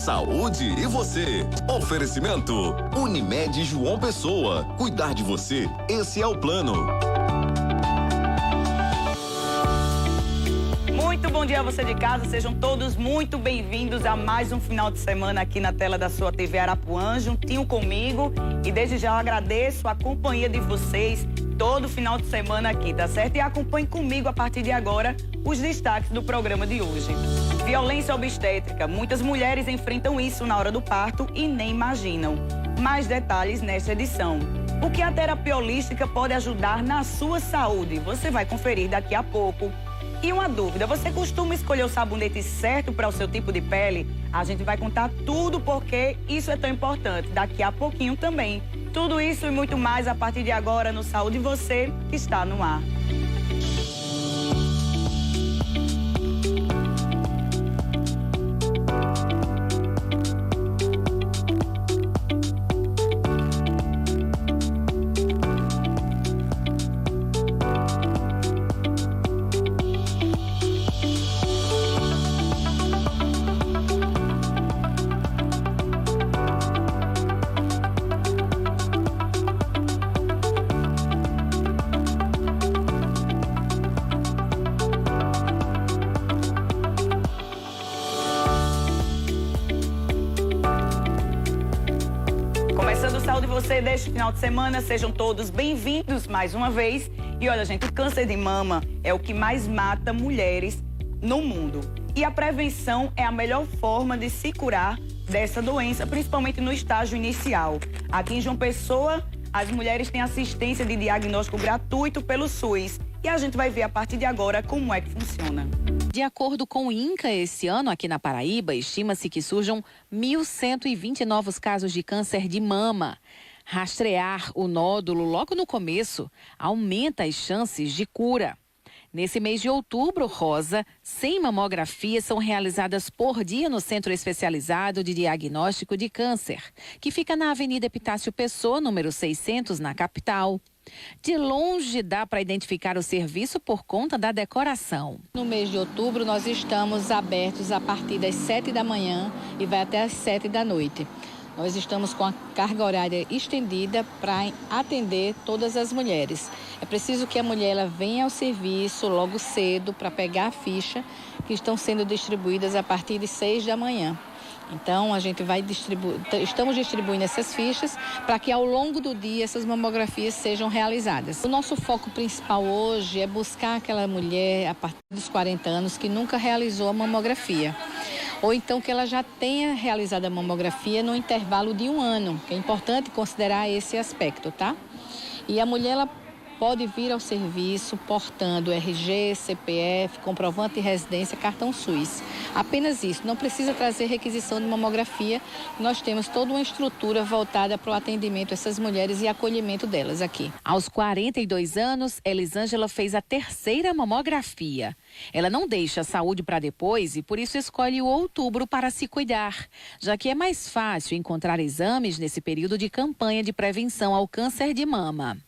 Saúde e você. Oferecimento Unimed João Pessoa. Cuidar de você, esse é o plano. Muito bom dia a você de casa, sejam todos muito bem-vindos a mais um final de semana aqui na tela da sua TV Arapuã, juntinho comigo. E desde já eu agradeço a companhia de vocês todo final de semana aqui, tá certo? E acompanhe comigo a partir de agora os destaques do programa de hoje. Violência obstétrica. Muitas mulheres enfrentam isso na hora do parto e nem imaginam. Mais detalhes nesta edição. O que a terapia holística pode ajudar na sua saúde? Você vai conferir daqui a pouco. E uma dúvida, você costuma escolher o sabonete certo para o seu tipo de pele? A gente vai contar tudo porque isso é tão importante. Daqui a pouquinho também. Tudo isso e muito mais a partir de agora no Saúde Você, que está no ar. Você deste final de semana, sejam todos bem-vindos mais uma vez. E olha, gente, o câncer de mama é o que mais mata mulheres no mundo. E a prevenção é a melhor forma de se curar dessa doença, principalmente no estágio inicial. Aqui em João Pessoa, as mulheres têm assistência de diagnóstico gratuito pelo SUS. E a gente vai ver a partir de agora como é que funciona. De acordo com o INCA, esse ano aqui na Paraíba, estima-se que surjam 1.120 novos casos de câncer de mama. Rastrear o nódulo logo no começo aumenta as chances de cura. Nesse mês de outubro, Rosa, 100 mamografias são realizadas por dia no Centro Especializado de Diagnóstico de Câncer, que fica na Avenida Epitácio Pessoa, número 600, na capital. De longe dá para identificar o serviço por conta da decoração. No mês de outubro nós estamos abertos a partir das 7 da manhã e vai até as 7 da noite. Nós estamos com a carga horária estendida para atender todas as mulheres. É preciso que a mulher ela venha ao serviço logo cedo para pegar a ficha que estão sendo distribuídas a partir de 6 da manhã. Então, a gente vai estamos distribuindo essas fichas para que ao longo do dia essas mamografias sejam realizadas. O nosso foco principal hoje é buscar aquela mulher a partir dos 40 anos que nunca realizou a mamografia. Ou então que ela já tenha realizado a mamografia no intervalo de 1 ano, que é importante considerar esse aspecto, tá? E a mulher, ela pode vir ao serviço portando RG, CPF, comprovante de residência, cartão SUS. Apenas isso, não precisa trazer requisição de mamografia. Nós temos toda uma estrutura voltada para o atendimento dessas mulheres e acolhimento delas aqui. Aos 42 anos, Elisângela fez a 3ª mamografia. Ela não deixa a saúde para depois e por isso escolhe o outubro para se cuidar, já que é mais fácil encontrar exames nesse período de campanha de prevenção ao câncer de mama.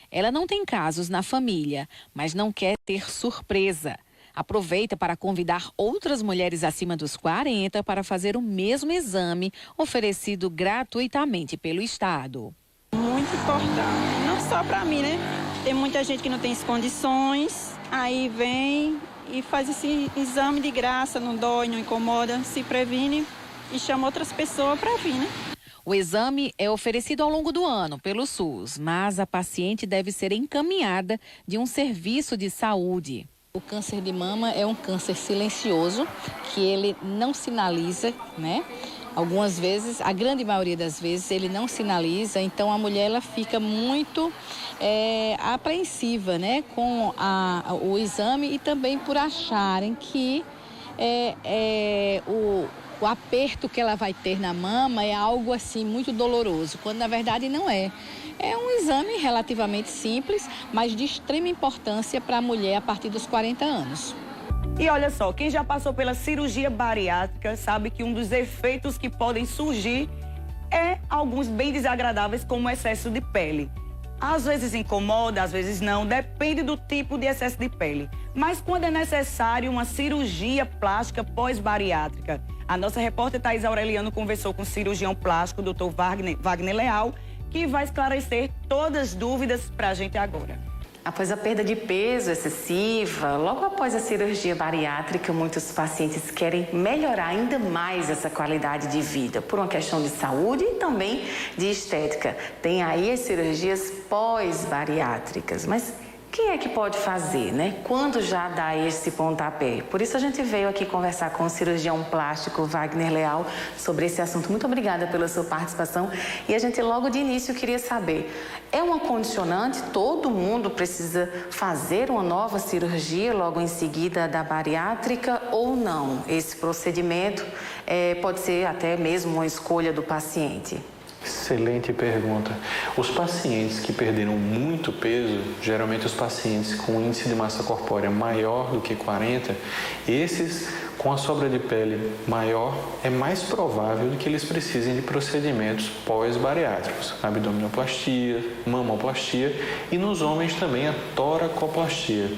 Ela não tem casos na família, mas não quer ter surpresa. Aproveita para convidar outras mulheres acima dos 40 para fazer o mesmo exame oferecido gratuitamente pelo Estado. Muito importante, não só para mim, né? Tem muita gente que não tem condições, aí vem e faz esse exame de graça, não dói, não incomoda, se previne e chama outras pessoas para vir, né? O exame é oferecido ao longo do ano pelo SUS, mas a paciente deve ser encaminhada de um serviço de saúde. O câncer de mama é um câncer silencioso, que ele não sinaliza, né? Algumas vezes, a grande maioria das vezes, ele não sinaliza, então a mulher ela fica muito apreensiva, né? Com o exame e também por acharem que o aperto que ela vai ter na mama é algo assim muito doloroso, quando na verdade não é. É um exame relativamente simples, mas de extrema importância para a mulher a partir dos 40 anos. E olha só, quem já passou pela cirurgia bariátrica sabe que um dos efeitos que podem surgir é alguns bem desagradáveis, como o excesso de pele. Às vezes incomoda, às vezes não, depende do tipo de excesso de pele. Mas quando é necessário uma cirurgia plástica pós-bariátrica? A nossa repórter Thaís Aureliano conversou com o cirurgião plástico, o Dr. Wagner Leal, que vai esclarecer todas as dúvidas para a gente agora. Após a perda de peso excessiva, logo após a cirurgia bariátrica, muitos pacientes querem melhorar ainda mais essa qualidade de vida, por uma questão de saúde e também de estética. Tem aí as cirurgias pós-bariátricas, mas quem é que pode fazer, né? Quando já dá esse pontapé? Por isso a gente veio aqui conversar com o cirurgião plástico Wagner Leal sobre esse assunto. Muito obrigada pela sua participação. E a gente logo de início queria saber, é uma condicionante? Todo mundo precisa fazer uma nova cirurgia logo em seguida da bariátrica ou não? Esse procedimento pode ser até mesmo uma escolha do paciente. Excelente pergunta. Os pacientes que perderam muito peso, geralmente os pacientes com índice de massa corpórea maior do que 40, esses com a sobra de pele maior, é mais provável que eles precisem de procedimentos pós-bariátricos, abdominoplastia, mamoplastia e nos homens também a toracoplastia.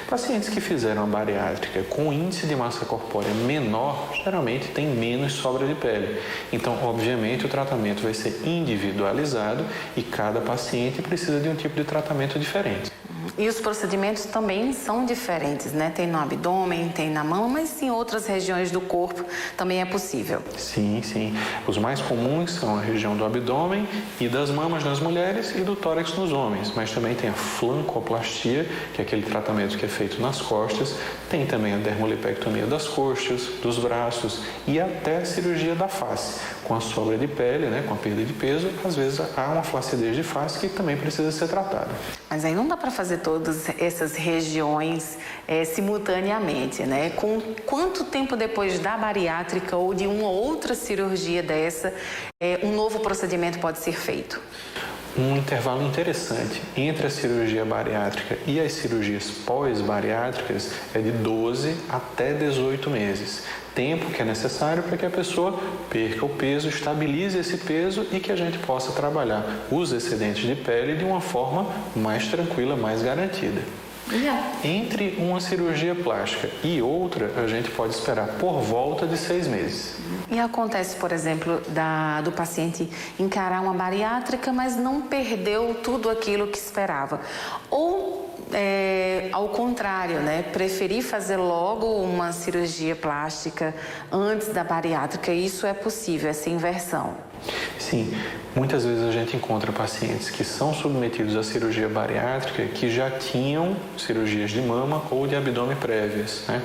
Pacientes que fizeram a bariátrica com índice de massa corpórea menor, geralmente têm menos sobra de pele. Então, obviamente, o tratamento vai ser individualizado e cada paciente precisa de um tipo de tratamento diferente. E os procedimentos também são diferentes, né? Tem no abdômen, tem na mama, mas em outras regiões do corpo também é possível. Sim, sim. Os mais comuns são a região do abdômen e das mamas nas mulheres e do tórax nos homens. Mas também tem a flancoplastia, que é aquele tratamento que é feito nas costas. Tem também a dermolipectomia das coxas, dos braços e até a cirurgia da face. Com a sobra de pele, né? Com a perda de peso, às vezes há uma flacidez de face que também precisa ser tratada. Mas aí não dá para fazer todas essas regiões simultaneamente, né? Com quanto tempo depois da bariátrica ou de uma outra cirurgia dessa, um novo procedimento pode ser feito? Um intervalo interessante entre a cirurgia bariátrica e as cirurgias pós-bariátricas é de 12 até 18 meses. Tempo que é necessário para que a pessoa perca o peso, estabilize esse peso e que a gente possa trabalhar os excedentes de pele de uma forma mais tranquila, mais garantida. Entre uma cirurgia plástica e outra, a gente pode esperar por volta de 6 meses. E acontece, por exemplo, do paciente encarar uma bariátrica, mas não perdeu tudo aquilo que esperava. Ou, ao contrário, né? Preferir fazer logo uma cirurgia plástica antes da bariátrica. Isso é possível, essa inversão. Sim, muitas vezes a gente encontra pacientes que são submetidos à cirurgia bariátrica que já tinham cirurgias de mama ou de abdômen prévias, né?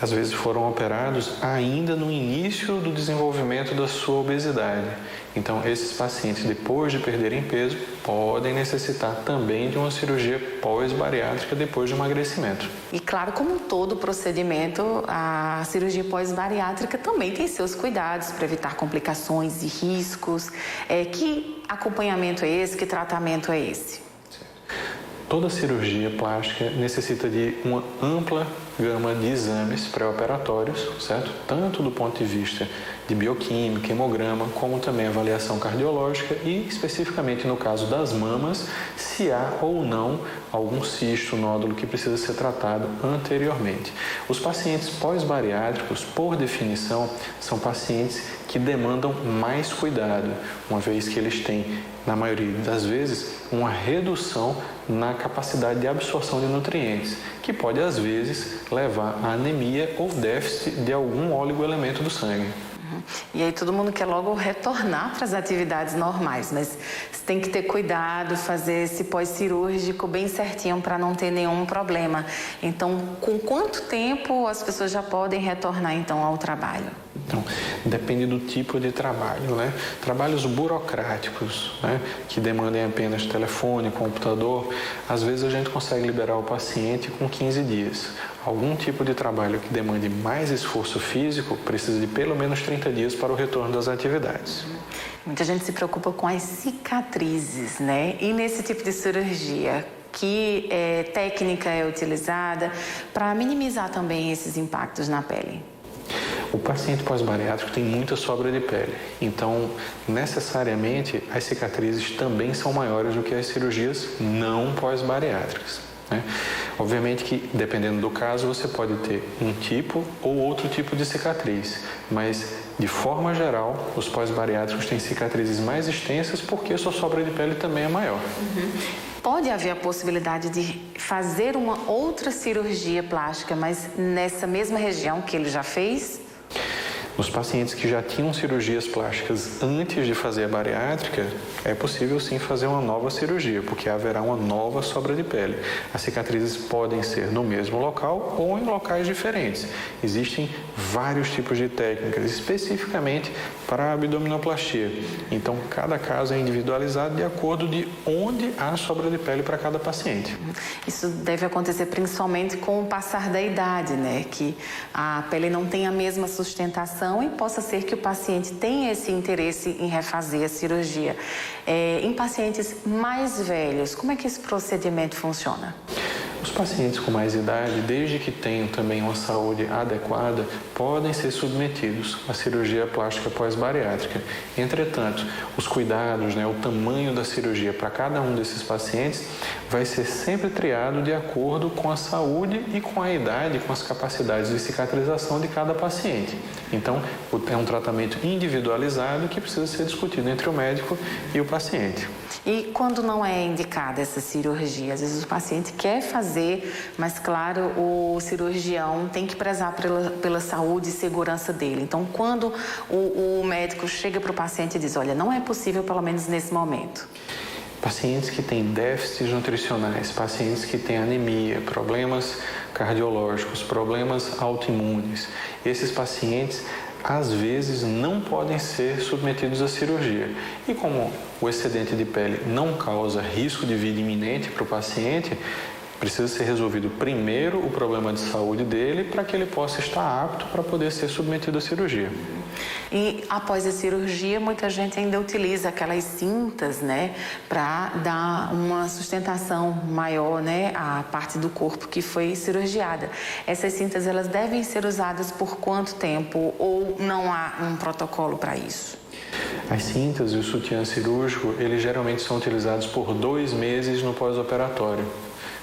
Às vezes foram operados ainda no início do desenvolvimento da sua obesidade. Então, esses pacientes, depois de perderem peso, podem necessitar também de uma cirurgia pós-bariátrica depois do emagrecimento. E claro, como todo procedimento, a cirurgia pós-bariátrica também tem seus cuidados para evitar complicações e riscos. Que acompanhamento é esse? Que tratamento é esse? Toda cirurgia plástica necessita de uma ampla gama de exames pré-operatórios, certo? Tanto do ponto de vista de bioquímica, hemograma, como também avaliação cardiológica e, especificamente no caso das mamas, se há ou não algum cisto, nódulo que precisa ser tratado anteriormente. Os pacientes pós-bariátricos, por definição, são pacientes que demandam mais cuidado, uma vez que eles têm, na maioria das vezes, uma redução na capacidade de absorção de nutrientes, que pode, às vezes, levar a anemia ou déficit de algum oligoelemento do sangue. E aí todo mundo quer logo retornar para as atividades normais, mas você tem que ter cuidado, fazer esse pós-cirúrgico bem certinho para não ter nenhum problema. Então, com quanto tempo as pessoas já podem retornar então ao trabalho? Então, depende do tipo de trabalho, né? Trabalhos burocráticos, né? Que demandem apenas telefone, computador, às vezes a gente consegue liberar o paciente com 15 dias. Algum tipo de trabalho que demande mais esforço físico precisa de pelo menos 30 dias para o retorno das atividades. Muita gente se preocupa com as cicatrizes, né? E nesse tipo de cirurgia, que técnica é utilizada para minimizar também esses impactos na pele? O paciente pós-bariátrico tem muita sobra de pele, então necessariamente as cicatrizes também são maiores do que as cirurgias não pós-bariátricas, né? Obviamente que, dependendo do caso, você pode ter um tipo ou outro tipo de cicatriz, mas, de forma geral, os pós-bariátricos têm cicatrizes mais extensas porque a sua sobra de pele também é maior. Pode haver a possibilidade de fazer uma outra cirurgia plástica, mas nessa mesma região que ele já fez? Nos pacientes que já tinham cirurgias plásticas antes de fazer a bariátrica, é possível sim fazer uma nova cirurgia, porque haverá uma nova sobra de pele. As cicatrizes podem ser no mesmo local ou em locais diferentes. Existem vários tipos de técnicas, especificamente para a abdominoplastia. Então, cada caso é individualizado de acordo de onde há sobra de pele para cada paciente. Isso deve acontecer principalmente com o passar da idade, né? Que a pele não tem a mesma sustentação e possa ser que o paciente tenha esse interesse em refazer a cirurgia. Em pacientes mais velhos, como é que esse procedimento funciona? Os pacientes com mais idade, desde que tenham também uma saúde adequada, podem ser submetidos à cirurgia plástica pós-bariátrica. Entretanto, os cuidados, o tamanho da cirurgia para cada um desses pacientes vai ser sempre triado de acordo com a saúde e com a idade, com as capacidades de cicatrização de cada paciente. Então, é um tratamento individualizado que precisa ser discutido entre o médico e o paciente. E quando não é indicada essa cirurgia? Às vezes o paciente quer fazer, mas claro, o cirurgião tem que prezar pela saúde e segurança dele. Então, quando o médico chega para o paciente e diz, olha, não é possível, pelo menos nesse momento. Pacientes que têm déficits nutricionais, pacientes que têm anemia, problemas cardiológicos, problemas autoimunes, esses pacientes às vezes não podem ser submetidos à cirurgia. E como o excedente de pele não causa risco de vida iminente para o paciente, precisa ser resolvido primeiro o problema de saúde dele para que ele possa estar apto para poder ser submetido à cirurgia. E após a cirurgia, muita gente ainda utiliza aquelas cintas, para dar uma sustentação maior, à parte do corpo que foi cirurgiada. Essas cintas, elas devem ser usadas por quanto tempo ou não há um protocolo para isso? As cintas e o sutiã cirúrgico, eles geralmente são utilizados por 2 meses no pós-operatório.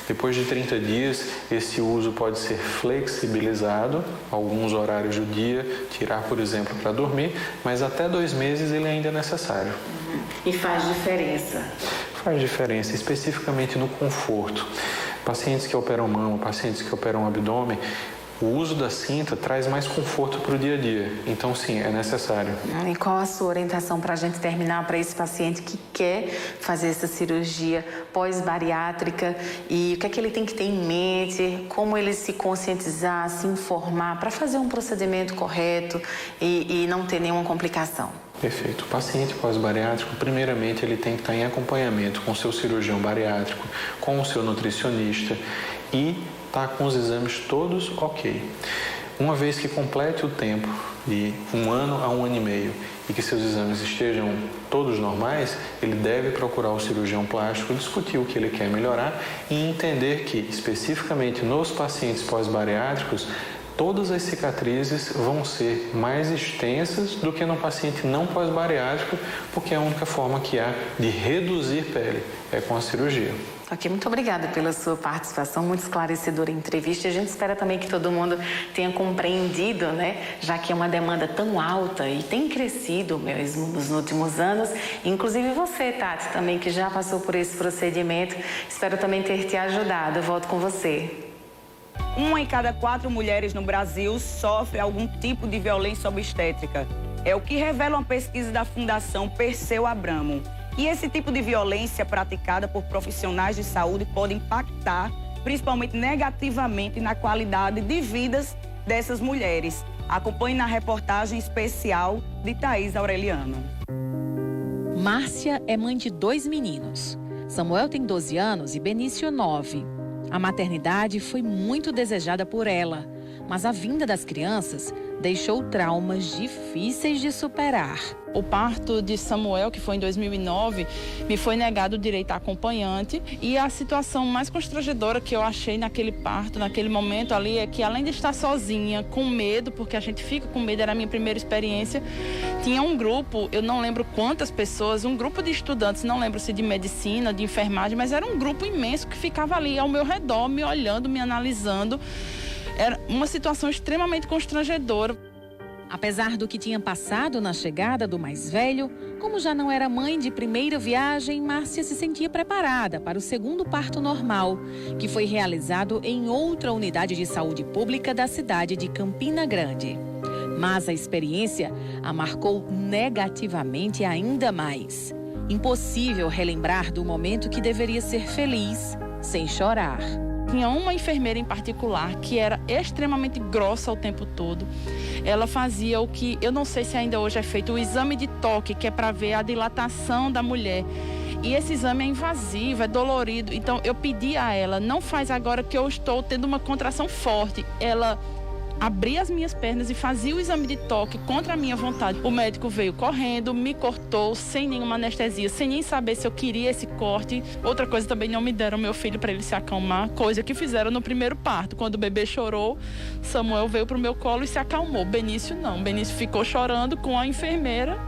Depois de 30 dias, esse uso pode ser flexibilizado, alguns horários do dia, tirar, por exemplo, para dormir, mas até 2 meses ele ainda é necessário. E faz diferença? Faz diferença, especificamente no conforto. Pacientes que operam mama, pacientes que operam abdômen, o uso da cinta traz mais conforto para o dia a dia. Então, sim, é necessário. E qual a sua orientação para a gente terminar para esse paciente que quer fazer essa cirurgia pós-bariátrica? E o que é que ele tem que ter em mente? Como ele se conscientizar, se informar para fazer um procedimento correto e não ter nenhuma complicação? Perfeito. O paciente pós-bariátrico, primeiramente, ele tem que estar em acompanhamento com o seu cirurgião bariátrico, com o seu nutricionista e está com os exames todos ok. Uma vez que complete o tempo de 1 ano a 1 ano e meio e que seus exames estejam todos normais, ele deve procurar o cirurgião plástico, discutir o que ele quer melhorar e entender que, especificamente nos pacientes pós-bariátricos, todas as cicatrizes vão ser mais extensas do que no paciente não pós-bariátrico, porque é a única forma que há de reduzir pele é com a cirurgia. Ok, muito obrigada pela sua participação, muito esclarecedora em entrevista. A gente espera também que todo mundo tenha compreendido, já que é uma demanda tão alta e tem crescido mesmo nos últimos anos. Inclusive você, Tati, também, que já passou por esse procedimento. Espero também ter te ajudado. Eu volto com você. 1 em cada 4 mulheres no Brasil sofre algum tipo de violência obstétrica. É o que revela uma pesquisa da Fundação Perseu Abramo. E esse tipo de violência praticada por profissionais de saúde pode impactar, principalmente negativamente, na qualidade de vidas dessas mulheres. Acompanhe na reportagem especial de Thaís Aureliano. Márcia é mãe de 2 meninos. Samuel tem 12 anos e Benício 9. A maternidade foi muito desejada por ela. mas a vinda das crianças deixou traumas difíceis de superar. O parto de Samuel, que foi em 2009, me foi negado o direito a acompanhante, e a situação mais constrangedora que eu achei naquele parto, naquele momento ali, é que além de estar sozinha, com medo, porque a gente fica com medo, era a minha primeira experiência, tinha um grupo, eu não lembro quantas pessoas, um grupo de estudantes, não lembro se de medicina, de enfermagem, mas era um grupo imenso que ficava ali ao meu redor, me olhando, me analisando. Era uma situação extremamente constrangedora. Apesar do que tinha passado na chegada do mais velho, como já não era mãe de primeira viagem, Márcia se sentia preparada para o segundo parto normal, que foi realizado em outra unidade de saúde pública da cidade de Campina Grande. Mas a experiência a marcou negativamente ainda mais. Impossível relembrar do momento que deveria ser feliz, sem chorar. Tinha uma enfermeira em particular que era extremamente grossa o tempo todo. Ela fazia o que, eu não sei se ainda hoje é feito, o exame de toque, que é para ver a dilatação da mulher. E esse exame é invasivo, é dolorido. Então eu pedi a ela, não faz agora que eu estou tendo uma contração forte. Ela abria as minhas pernas e fazia o exame de toque contra a minha vontade. O médico veio correndo, me cortou sem nenhuma anestesia, sem nem saber se eu queria esse corte. Outra coisa, também não me deram meu filho para ele se acalmar, coisa que fizeram no primeiro parto. Quando o bebê chorou, Samuel veio pro meu colo e se acalmou. Benício não, Benício ficou chorando com a enfermeira.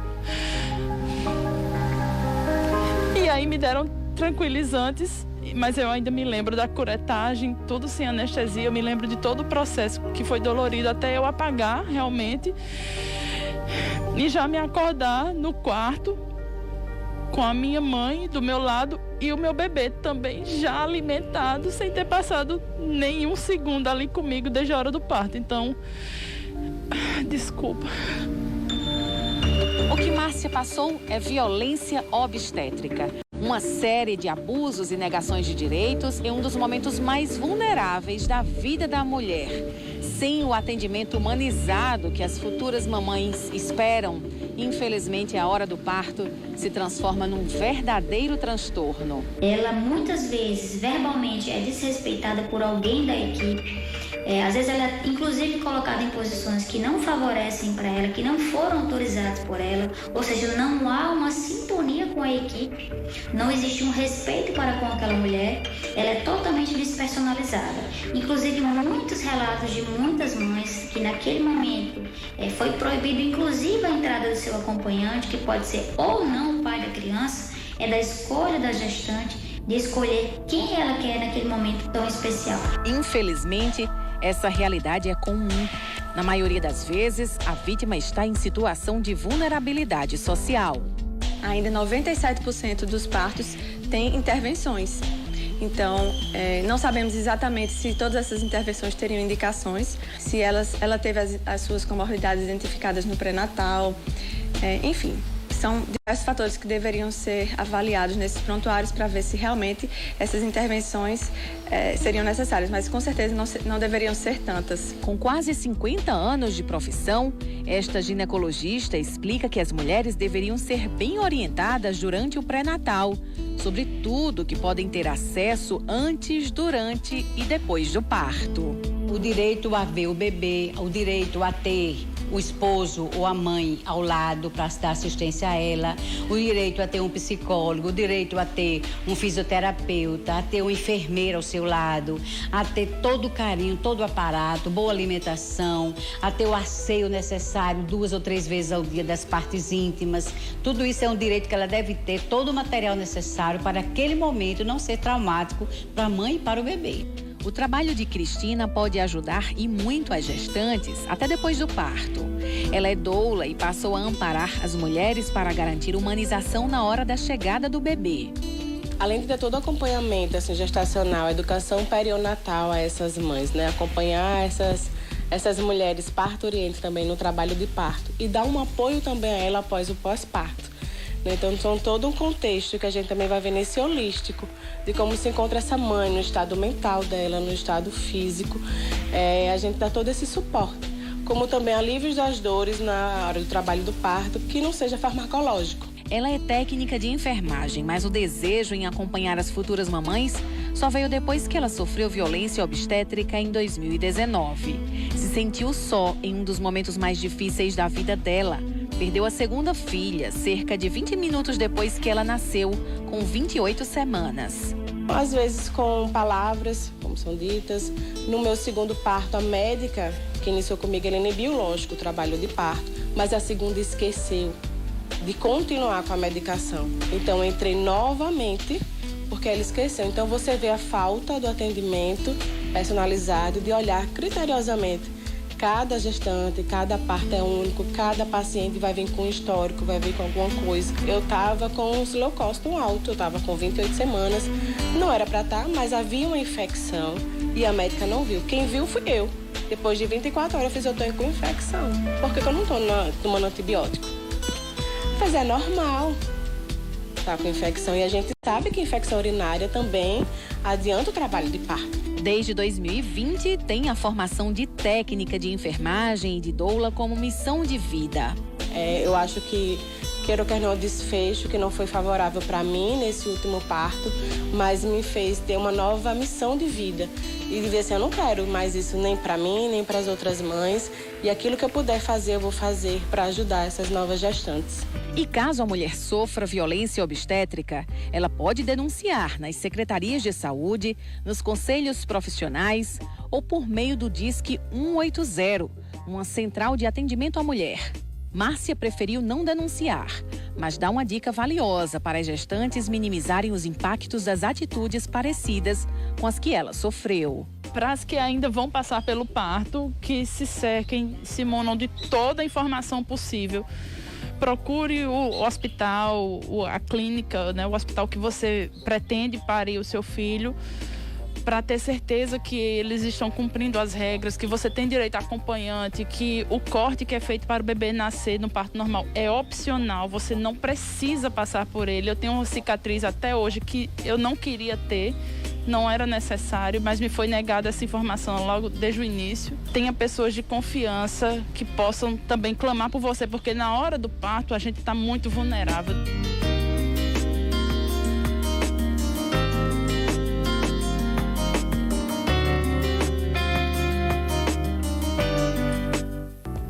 E aí me deram tranquilizantes, mas eu ainda me lembro da curetagem, tudo sem anestesia. Eu me lembro de todo o processo que foi dolorido até eu apagar realmente e já me acordar no quarto com a minha mãe do meu lado e o meu bebê também já alimentado, sem ter passado nenhum segundo ali comigo desde a hora do parto. Então, desculpa. O que Márcia passou é violência obstétrica. Uma série de abusos e negações de direitos em um dos momentos mais vulneráveis da vida da mulher. Sem o atendimento humanizado que as futuras mamães esperam, infelizmente a hora do parto se transforma num verdadeiro transtorno. Ela muitas vezes verbalmente é desrespeitada por alguém da equipe. Às vezes ela é inclusive colocada em posições que não favorecem para ela, que não foram autorizadas por ela, ou seja, não há uma sintonia com a equipe, não existe um respeito para com aquela mulher, ela é totalmente despersonalizada. Inclusive muitos relatos de muitas mães que naquele momento foi proibido inclusive a entrada do seu acompanhante, que pode ser ou não o pai da criança, é da escolha da gestante, de escolher quem ela quer naquele momento tão especial. Infelizmente, essa realidade é comum. Na maioria das vezes, a vítima está em situação de vulnerabilidade social. Ainda 97% dos partos têm intervenções. Então, não sabemos exatamente se todas essas intervenções teriam indicações, se ela teve as suas comorbidades identificadas no pré-natal, enfim. São diversos fatores que deveriam ser avaliados nesses prontuários para ver se realmente essas intervenções seriam necessárias, mas com certeza não deveriam ser tantas. Com quase 50 anos de profissão, esta ginecologista explica que as mulheres deveriam ser bem orientadas durante o pré-natal, sobre tudo que podem ter acesso antes, durante e depois do parto. O direito a ver o bebê, o direito a ter o esposo ou a mãe ao lado para dar assistência a ela, o direito a ter um psicólogo, o direito a ter um fisioterapeuta, a ter uma enfermeira ao seu lado, a ter todo o carinho, todo o aparato, boa alimentação, a ter o asseio necessário 2 ou 3 vezes ao dia das partes íntimas. Tudo isso é um direito que ela deve ter, todo o material necessário para aquele momento não ser traumático para a mãe e para o bebê. O trabalho de Cristina pode ajudar e muito as gestantes, até depois do parto. Ela é doula e passou a amparar as mulheres para garantir humanização na hora da chegada do bebê. Além de ter todo o acompanhamento gestacional, educação perionatal a essas mães, acompanhar essas mulheres parturientes também no trabalho de parto e dar um apoio também a ela após o pós-parto. Então, são todo um contexto que a gente também vai ver nesse holístico, de como se encontra essa mãe no estado mental dela, no estado físico. A gente dá todo esse suporte, como também alívios das dores na hora do trabalho do parto, que não seja farmacológico. Ela é técnica de enfermagem, mas o desejo em acompanhar as futuras mamães só veio depois que ela sofreu violência obstétrica em 2019. Se sentiu só em um dos momentos mais difíceis da vida dela. Perdeu a segunda filha, cerca de 20 minutos depois que ela nasceu, com 28 semanas. Às vezes com palavras, como são ditas. No meu segundo parto, a médica que iniciou comigo, ela inibiu, lógico, o trabalho de parto, mas a segunda esqueceu de continuar com a medicação. Então, eu entrei novamente porque ela esqueceu. Então, você vê a falta do atendimento personalizado, de olhar criteriosamente. Cada gestante, cada parto é único, cada paciente vai vir com um histórico, vai vir com alguma coisa. Eu estava com os leucócitos alto, eu estava com 28 semanas. Não era para estar, mas havia uma infecção e a médica não viu. Quem viu fui eu. Depois de 24 horas eu fiz, eu tô com infecção. Por que eu não estou tomando antibiótico? Mas é normal estar com infecção. E a gente sabe que infecção urinária também adianta o trabalho de parto. Desde 2020, tem a formação de técnica de enfermagem e de doula como missão de vida. Eu acho que, queira ou quer não, o desfecho que não foi favorável para mim nesse último parto, mas me fez ter uma nova missão de vida. E dizer assim, eu não quero mais isso nem para mim, nem para as outras mães. E aquilo que eu puder fazer, eu vou fazer para ajudar essas novas gestantes. E caso a mulher sofra violência obstétrica, ela pode denunciar nas secretarias de saúde, nos conselhos profissionais ou por meio do Disque 180, uma central de atendimento à mulher. Márcia preferiu não denunciar, mas dá uma dica valiosa para as gestantes minimizarem os impactos das atitudes parecidas com as que ela sofreu. Para as que ainda vão passar pelo parto, que se cerquem, se munam de toda a informação possível. Procure o hospital, a clínica, né, o hospital que você pretende parir o seu filho, para ter certeza que eles estão cumprindo as regras, que você tem direito a acompanhante, que o corte que é feito para o bebê nascer no parto normal é opcional, você não precisa passar por ele. Eu tenho uma cicatriz até hoje que eu não queria ter, não era necessário, mas me foi negada essa informação logo desde o início. Tenha pessoas de confiança que possam também clamar por você, porque na hora do parto a gente está muito vulnerável.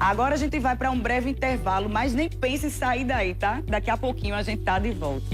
Agora a gente vai para um breve intervalo, mas nem pense em sair daí, tá? Daqui a pouquinho a gente tá de volta.